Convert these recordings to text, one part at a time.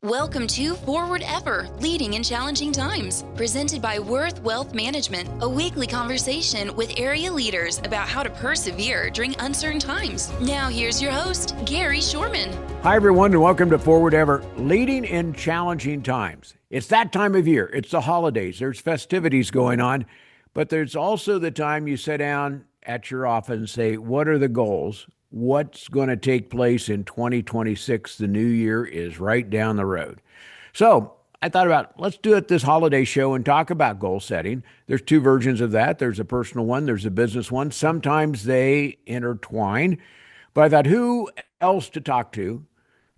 Welcome to Forward Ever, Leading in Challenging Times, presented by Worth Wealth Management, a weekly conversation with area leaders about how to persevere during uncertain times. Now here's your host, Gary Shorman. Hi everyone, and welcome to Forward Ever, Leading in Challenging Times. It's that time of year. It's the holidays. There's festivities going on, but there's also the time you sit down at your office and say, what are the goals? What's going to take place in 2026? The new year is right down the road. So I thought about, let's do it this holiday show and talk about goal setting. There's two versions of that. There's a personal one, there's a business one. Sometimes they intertwine. But I thought, who else to talk to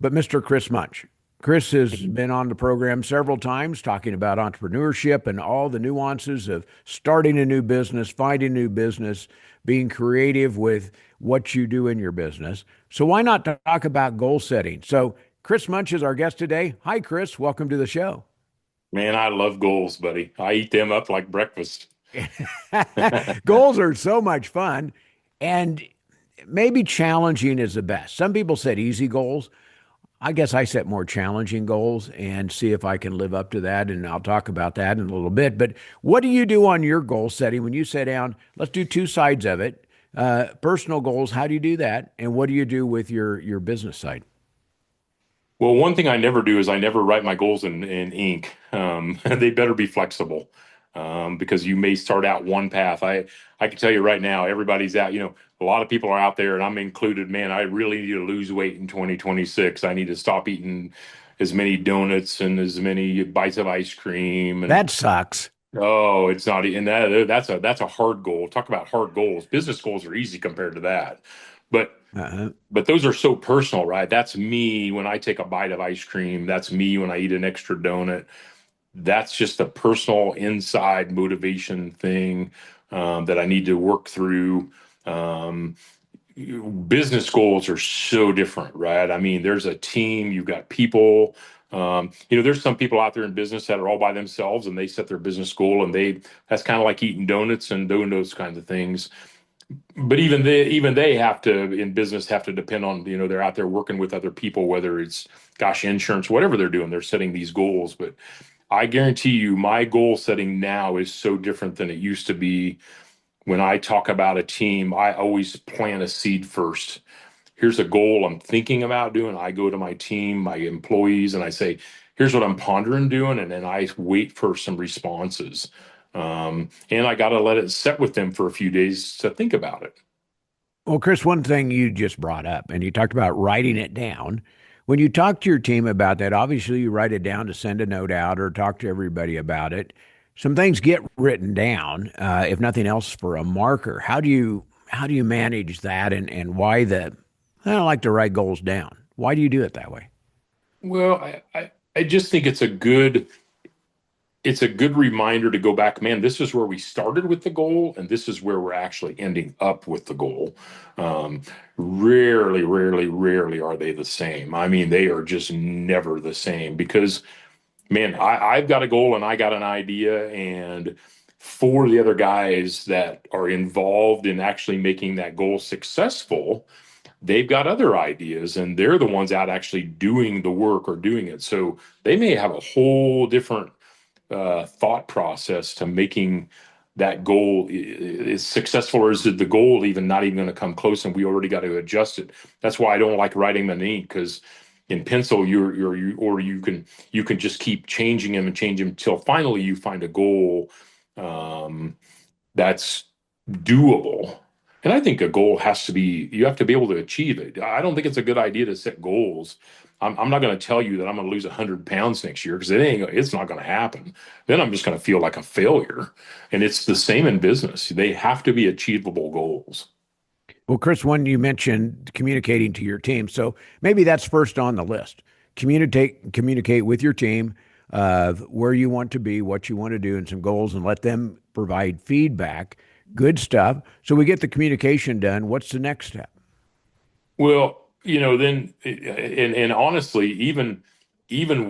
but Mr. Kris Munsch? Kris has been on the program several times talking about entrepreneurship and all the nuances of starting a new business, finding a new business, being creative with what you do in your business. So why not talk about goal setting? So Kris Munsch is our guest today. Hi, Kris. Welcome to the show. Man, I love goals, buddy. I eat them up like breakfast. Goals are so much fun, and maybe challenging is the best. Some people set easy goals. I guess I set more challenging goals and see if I can live up to that, and I'll talk about that in a little bit. But what do you do on your goal setting when you sit down? Let's do two sides of it. Personal goals, how do you do that? And what do you do with your business side? Well, one thing I never do is I never write my goals in ink. They better be flexible because you may start out one path. I can tell you right now, everybody's out. A lot of people are out there, and I'm included. Man, I really need to lose weight in 2026. I need to stop eating as many donuts and as many bites of ice cream. And That sucks. oh, it's not, and that's a hard goal. Talk about hard goals. Business goals are easy compared to that, but but those are so personal, right? That's me when I take a bite of ice cream. That's me when I eat an extra donut. That's just a personal inside motivation thing that I need to work through. Business goals are so different, right? I mean, there's a team, you've got people. There's some people out there in business that are all by themselves and they set their business goal, and that's kind of like eating donuts and doing those kinds of things. But even they have to, in business, have to depend on, they're out there working with other people, whether it's, insurance, whatever they're doing, they're setting these goals. But I guarantee you, my goal setting now is so different than it used to be. When I talk about a team, I always plant a seed first. Here's a goal I'm thinking about doing. I go to my team, my employees, and I say, here's what I'm pondering doing. And then I wait for some responses. And I got to let it set with them for a few days to think about it. Well, Kris, one thing you just brought up, and you talked about writing it down. When you talk to your team about that, obviously you write it down to send a note out or talk to everybody about it. Some things get written down, if nothing else, for a marker. How do you manage that, and why I don't like to write goals down. Why do you do it that way? Well, I just think it's a good reminder to go back, man, this is where we started with the goal, and this is where we're actually ending up with the goal. Rarely are they the same. I mean, they are just never the same because, man, I've got a goal and I got an idea, and for the other guys that are involved in actually making that goal successful, they've got other ideas, and they're the ones out actually doing the work or doing it. So they may have a whole different thought process to making that goal is successful, or is it the goal even not even going to come close, and we already got to adjust it. That's why I don't like writing them in ink, because in pencil you can just keep changing them and change them until finally you find a goal that's doable. And I think a goal you have to be able to achieve it. I don't think it's a good idea to set goals. I'm not going to tell you that I'm going to lose 100 pounds next year, because it's not going to happen. Then I'm just going to feel like a failure. And it's the same in business. They have to be achievable goals. Well, Kris, one, you mentioned communicating to your team. So maybe that's first on the list. Communicate with your team of where you want to be, what you want to do, and some goals, and let them provide feedback. Good stuff. So we get the communication done. What's the next step? Well, then, and honestly, even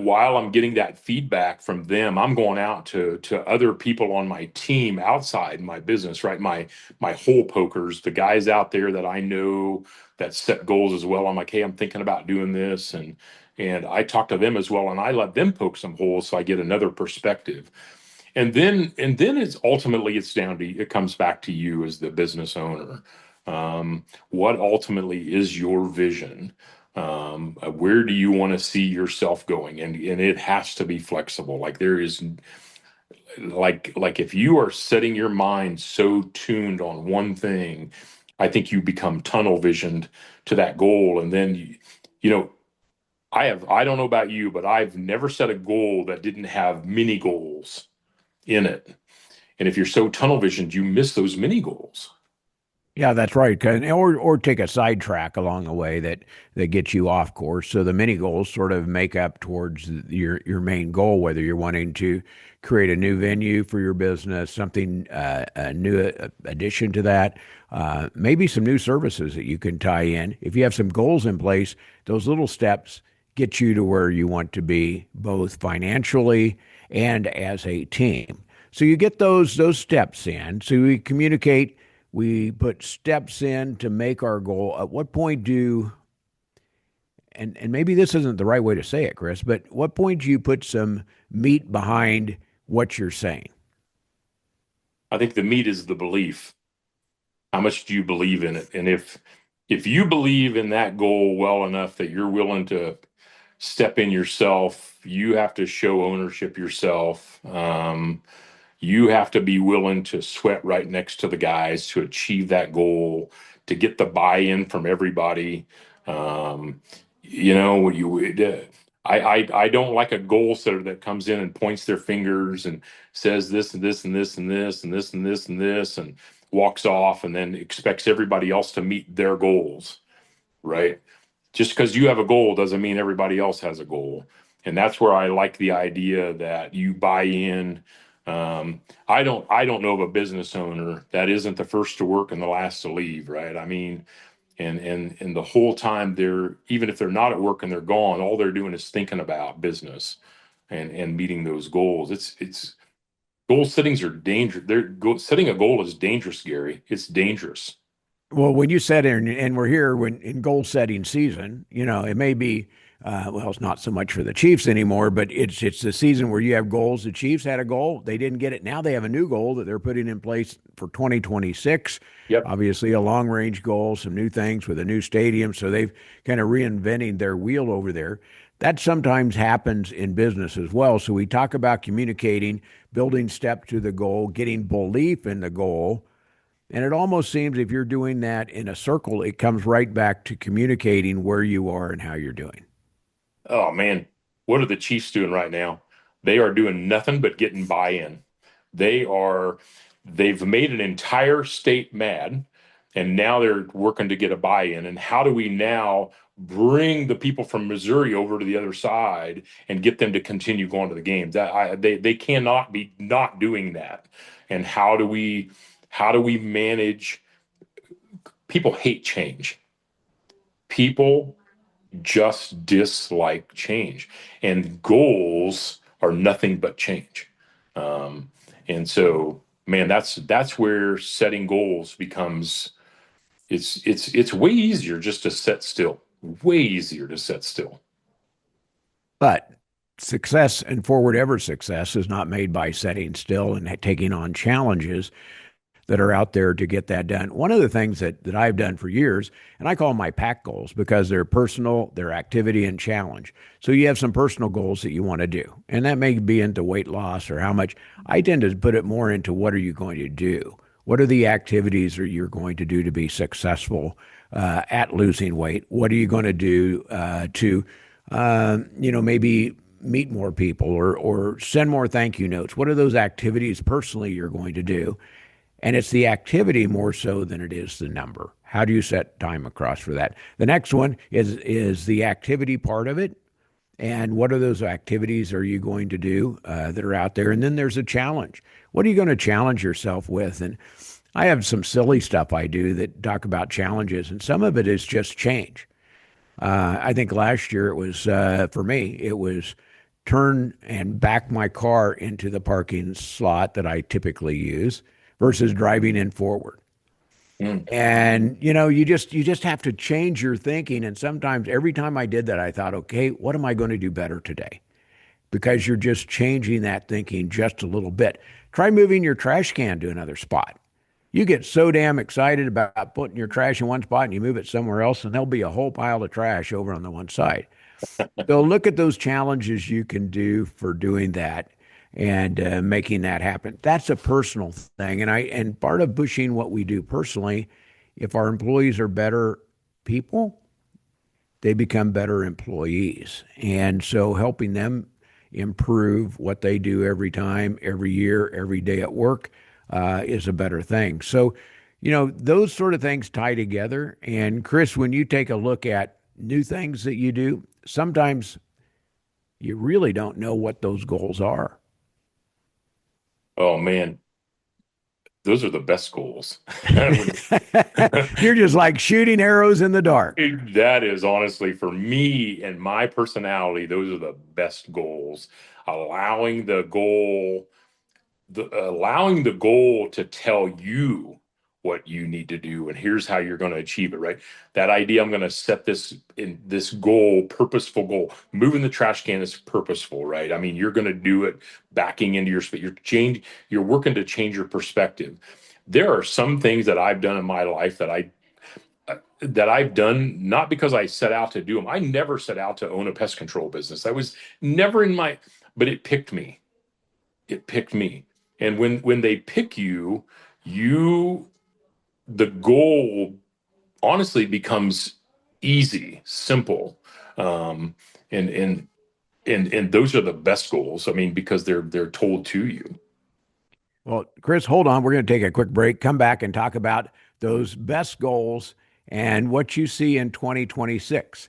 while I'm getting that feedback from them, I'm going out to other people on my team outside my business, right? My hole pokers, the guys out there that I know that set goals as well. I'm like, hey, I'm thinking about doing this, and And I talk to them as well, and I let them poke some holes so I get another perspective. And then it comes back to you as the business owner. What ultimately is your vision? Where do you want to see yourself going? And it has to be flexible. Like there is like if you are setting your mind so tuned on one thing, I think you become tunnel visioned to that goal. And then you know, I don't know about you, but I've never set a goal that didn't have mini goals in it. And if you're so tunnel visioned, you miss those mini goals. Yeah, that's right. Or take a sidetrack along the way that gets you off course. So the mini goals sort of make up towards your main goal, whether you're wanting to create a new venue for your business, something a new addition to that, maybe some new services that you can tie in. If you have some goals in place, those little steps get you to where you want to be, both financially and as a team. So you get those steps in. So we communicate. We put steps in to make our goal. At what point and maybe this isn't the right way to say it, Kris, but what point do you put some meat behind what you're saying? I think the meat is the belief. How much do you believe in it? And if you believe in that goal well enough that you're willing to step in yourself, you have to show ownership yourself. You have to be willing to sweat right next to the guys to achieve that goal, to get the buy-in from everybody. Um, you know, I don't like a goal setter that comes in and points their fingers and says this and this and this and this and this and this and this and walks off and then expects everybody else to meet their goals, right? Just because you have a goal doesn't mean everybody else has a goal. And that's where I like the idea that you buy in. I don't know of a business owner that isn't the first to work and the last to leave, right? I mean, and the whole time even if they're not at work and they're gone, all they're doing is thinking about business and meeting those goals. It's goal settings are dangerous. Setting a goal is dangerous, Gary. It's dangerous. Well, when you said it, and we're here when in goal setting season, it may be, well, it's not so much for the Chiefs anymore, but it's the season where you have goals. The Chiefs had a goal, they didn't get it. Now they have a new goal that they're putting in place for 2026. Yep. Obviously, a long range goal, some new things with a new stadium. So they've kind of reinventing their wheel over there. That sometimes happens in business as well. So we talk about communicating, building steps to the goal, getting belief in the goal. And it almost seems if you're doing that in a circle, it comes right back to communicating where you are and how you're doing. Oh man, what are the Chiefs doing right now? They are doing nothing but getting buy-in. They've made an entire state mad, and now they're working to get a buy-in. And how do we now bring the people from Missouri over to the other side and get them to continue going to the games? They cannot be not doing that. And how do we manage? People hate change. People just dislike change, and goals are nothing but change. And so, man, that's where setting goals becomes it's way easier just to set still. Way easier to set still. But success and forward ever success is not made by setting still and taking on challenges that are out there to get that done. One of the things that I've done for years, and I call them my PAC goals because they're personal, they're activity and challenge. So you have some personal goals that you want to do, and that may be into weight loss or how much. I tend to put it more into what are you going to do? What are the activities that you're going to do to be successful at losing weight? What are you going to do to, maybe meet more people or send more thank you notes? What are those activities personally you're going to do? And it's the activity more so than it is the number. How do you set time across for that? The next one is the activity part of it. And what are those activities are you going to do that are out there? And then there's a challenge. What are you going to challenge yourself with? And I have some silly stuff I do that talk about challenges, and some of it is just change. I think last year it was, for me, it was turn and back my car into the parking slot that I typically use versus driving in forward. Mm. And you just have to change your thinking. And sometimes every time I did that, I thought, okay, what am I going to do better today? Because you're just changing that thinking just a little bit. Try moving your trash can to another spot. You get so damn excited about putting your trash in one spot and you move it somewhere else, and there'll be a whole pile of trash over on the one side. So look at those challenges you can do for doing that and making that happen. That's a personal thing, and part of pushing what we do personally, if our employees are better people, they become better employees, and so helping them improve what they do every time, every year, every day at work is a better thing. So, those sort of things tie together. And Kris, when you take a look at new things that you do, sometimes you really don't know what those goals are. Oh man, those are the best goals. You're just like shooting arrows in the dark. That is honestly for me and my personality, those are the best goals. Allowing the goal, allowing the goal to tell you what you need to do and here's how you're going to achieve it, right? That idea, I'm going to set this goal, purposeful goal. Moving the trash can is purposeful, right? I mean, you're going to do it backing into your space. You're working to change your perspective. There are some things that I've done in my life that I've done not because I set out to do them. I never set out to own a pest control business. I was never but it picked me. It picked me. And when they pick you, you the goal honestly becomes easy, simple. Um, and and and those are the best goals. I mean, because they're told to you. Well, Kris, hold on. We're going to take a quick break, come back and talk about those best goals and what you see in 2026.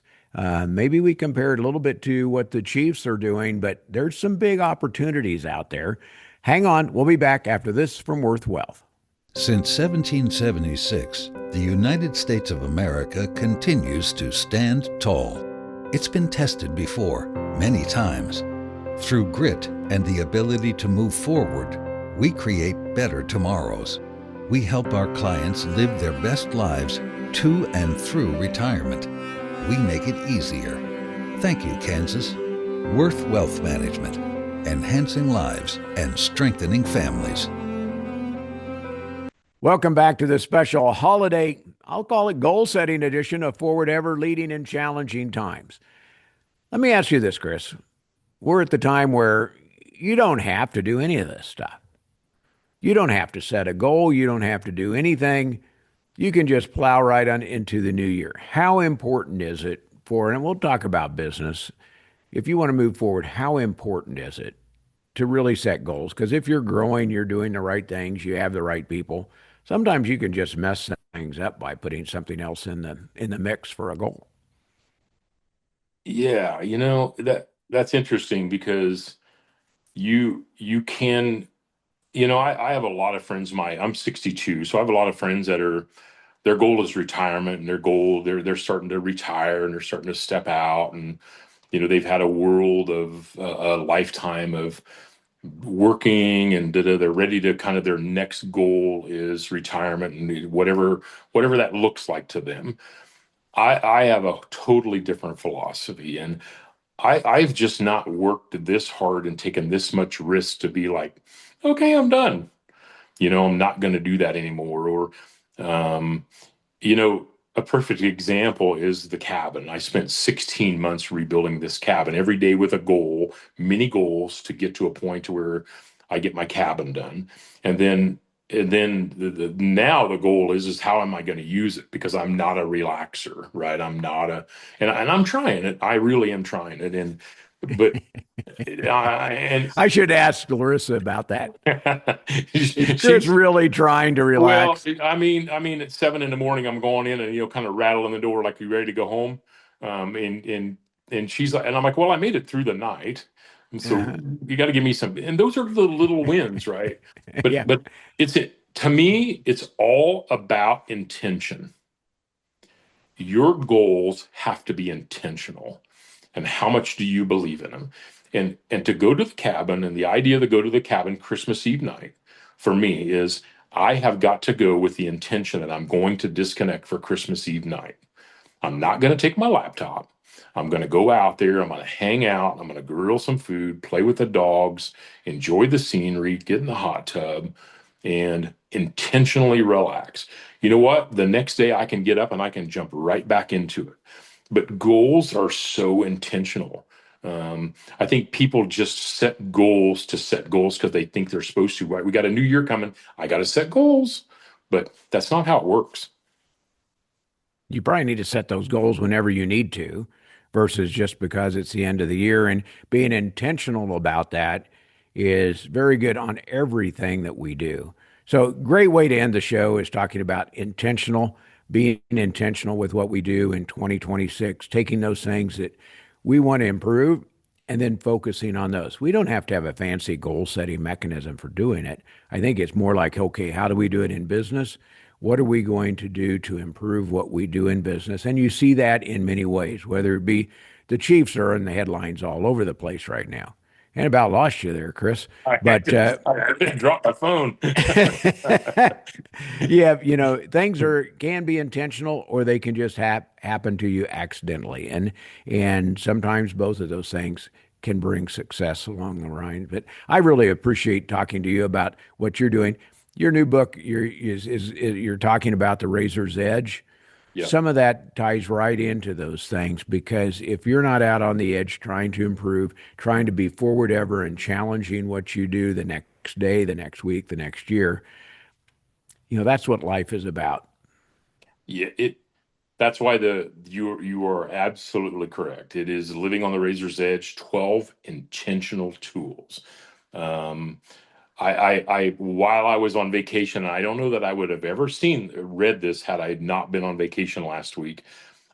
Maybe we compare it a little bit to what the Chiefs are doing, but there's some big opportunities out there. Hang on. We'll be back after this from Worth Wealth. Since 1776, the United States of America continues to stand tall. It's been tested before, many times. Through grit and the ability to move forward, we create better tomorrows. We help our clients live their best lives to and through retirement. We make it easier. Thank you, Kansas. Worth Wealth Management, enhancing lives and strengthening families. Welcome back to the special holiday, I'll call it goal setting edition of Forward Ever, Leading in Challenging Times. Let me ask you this, Kris. We're at the time where you don't have to do any of this stuff. You don't have to set a goal. You don't have to do anything. You can just plow right on into the new year. How important is it and we'll talk about business, if you want to move forward, how important is it to really set goals? Because if you're growing, you're doing the right things, you have the right people. Sometimes you can just mess things up by putting something else in the mix for a goal. Yeah, that's interesting because you can, I have a lot of friends. I'm 62, so I have a lot of friends that their goal is retirement, and they're starting to retire and they're starting to step out, and they've had a world of a lifetime of working, and they're ready to kind of their next goal is retirement, and whatever that looks like to them. I have a totally different philosophy, and I've just not worked this hard and taken this much risk to be like, okay, I'm done. I'm not going to do that anymore. Or, um, a perfect example is the cabin. I spent 16 months rebuilding this cabin every day with a goal, many goals to get to a point where I get my cabin done. And then now the goal is how am I going to use it? Because I'm not a relaxer, right? And I'm trying it. I really am trying it. But I should ask Larissa about that. Is Kris she's really trying to well, relax? at 7 in the morning, I'm going in and kind of rattling the door like you ready to go home, and she's like, and I'm like, well, I made it through the night, and so you got to give me some. And those are the little wins, right? Yeah. But to me, it's all about intention. Your goals have to be intentional, and how much do you believe in them? And to go to the cabin, and the idea to go to the cabin Christmas Eve night for me is I have got to go with the intention that I'm going to disconnect for Christmas Eve night. I'm not going to take my laptop. I'm going to go out there. I'm going to hang out. I'm going to grill some food, play with the dogs, enjoy the scenery, get in the hot tub, and intentionally relax. You know what? The next day I can get up and I can jump right back into it. But goals are so intentional. I think people just set goals to set goals because they think they're supposed to. Right? We got a new year coming. I got to set goals, but that's not how it works. You probably need to set those goals whenever you need to versus just because it's the end of the year. And being intentional about that is very good on everything that we do. So, great way to end the show is talking about intentional, being intentional with what we do in 2026, taking those things that we want to improve and then focusing on those. We don't have to have a fancy goal setting mechanism for doing it. I think it's more like, okay, how do we do it in business? What are we going to do to improve what we do in business? And you see that in many ways, whether it be the Chiefs are in the headlines all over the place right now. And about lost you there, Kris. But I dropped my phone. yeah, things can be intentional or they can just happen to you accidentally. And sometimes both of those things can bring success along the line. But I really appreciate talking to you about what you're doing. Your new book, you're talking about the razor's edge. Yeah. Some of that ties right into those things because if you're not out on the edge trying to improve, trying to be forward ever and challenging what you do the next day, the next week, the next year, that's what life is about. Yeah, that's why you are absolutely correct. It is living on the razor's edge, 12 intentional tools. Um, I while I was on vacation, I don't know that I would have ever read this had I not been on vacation last week.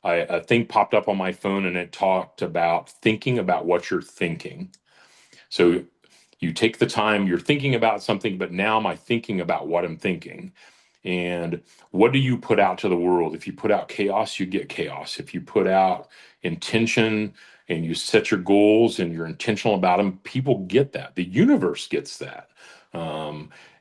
A thing popped up on my phone and it talked about thinking about what you're thinking. So you take the time, you're thinking about something, but now am I thinking about what I'm thinking? And what do you put out to the world? If you put out chaos, you get chaos. If you put out intention and you set your goals and you're intentional about them, people get that. The universe gets that.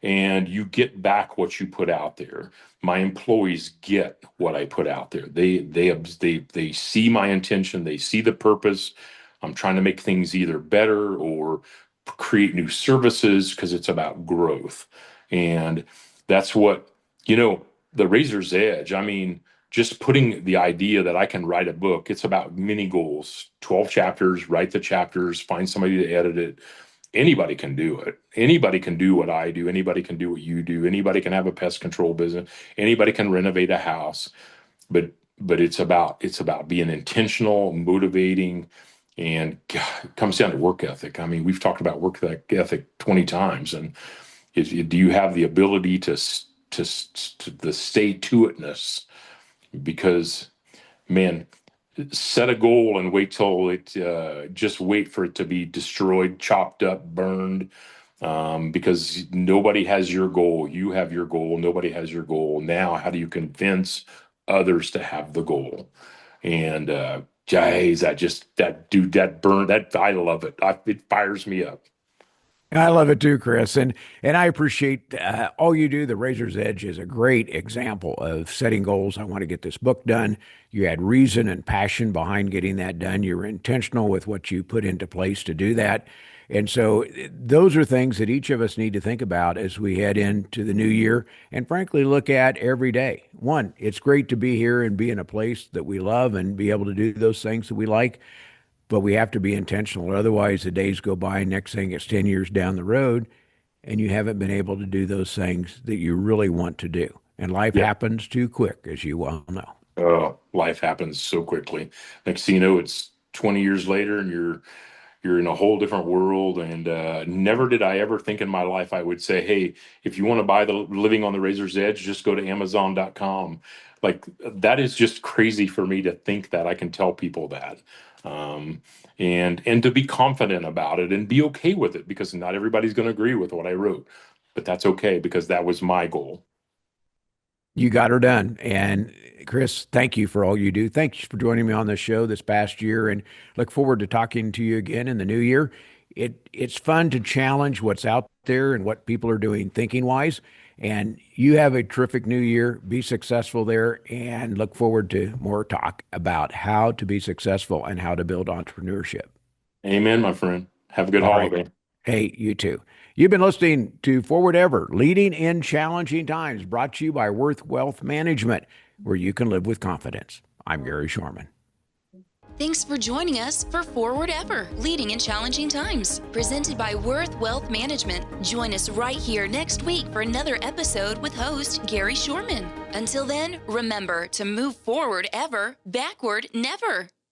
And get back what you put out there. My employees get what I put out there. They see my intention. They see the purpose. I'm trying to make things either better or create new services because it's about growth. And that's what, the razor's edge. I mean, just putting the idea that I can write a book, it's about mini goals, 12 chapters, write the chapters, find somebody to edit it. Anybody can do it. Anybody can do what I do. Anybody can do what you do. Anybody can have a pest control business. Anybody can renovate a house. But it's about being intentional, motivating, and God, it comes down to work ethic. I mean, we've talked about work ethic 20 times, and do you have the ability to the stay to itness? Because, man, set a goal and wait till just wait for it to be destroyed, chopped up, burned, because nobody has your goal. You have your goal. Nobody has your goal. Now, how do you convince others to have the goal? And guys, I love it. It fires me up. I love it too, Kris, and I appreciate all you do. The Razor's Edge is a great example of setting goals. I want to get this book done. You had reason and passion behind getting that done. You were intentional with what you put into place to do that. And so those are things that each of us need to think about as we head into the new year and frankly look at every day. One, it's great to be here and be in a place that we love and be able to do those things that we like. But we have to be intentional. Otherwise, the days go by. Next thing, it's 10 years down the road, and you haven't been able to do those things that you really want to do. And life Yeah. happens too quick, as you well know. Oh, life happens so quickly. Next thing you know, it's 20 years later, and you're in a whole different world. And never did I ever think in my life I would say, "Hey, if you want to buy the Living on the Razor's Edge, just go to Amazon.com." Like that is just crazy for me to think that I can tell people that, and to be confident about it and be okay with it because not everybody's going to agree with what I wrote, but that's okay because that was my goal. You got her done. And Kris, thank you for all you do. Thanks for joining me on the show this past year and look forward to talking to you again in the new year. It's fun to challenge what's out there and what people are doing thinking wise. And you have a terrific new year. Be successful there, and look forward to more talk about how to be successful and how to build entrepreneurship. Amen, my friend. Have a good All right. holiday. Hey, you too. You've been listening to Forward Ever, Leading in Challenging Times, brought to you by Worth Wealth Management, where you can live with confidence. I'm Gary Shorman. Thanks for joining us for Forward Ever, Leading in Challenging Times, presented by Worth Wealth Management. Join us right here next week for another episode with host Gary Shorman. Until then, remember to move forward ever, backward never.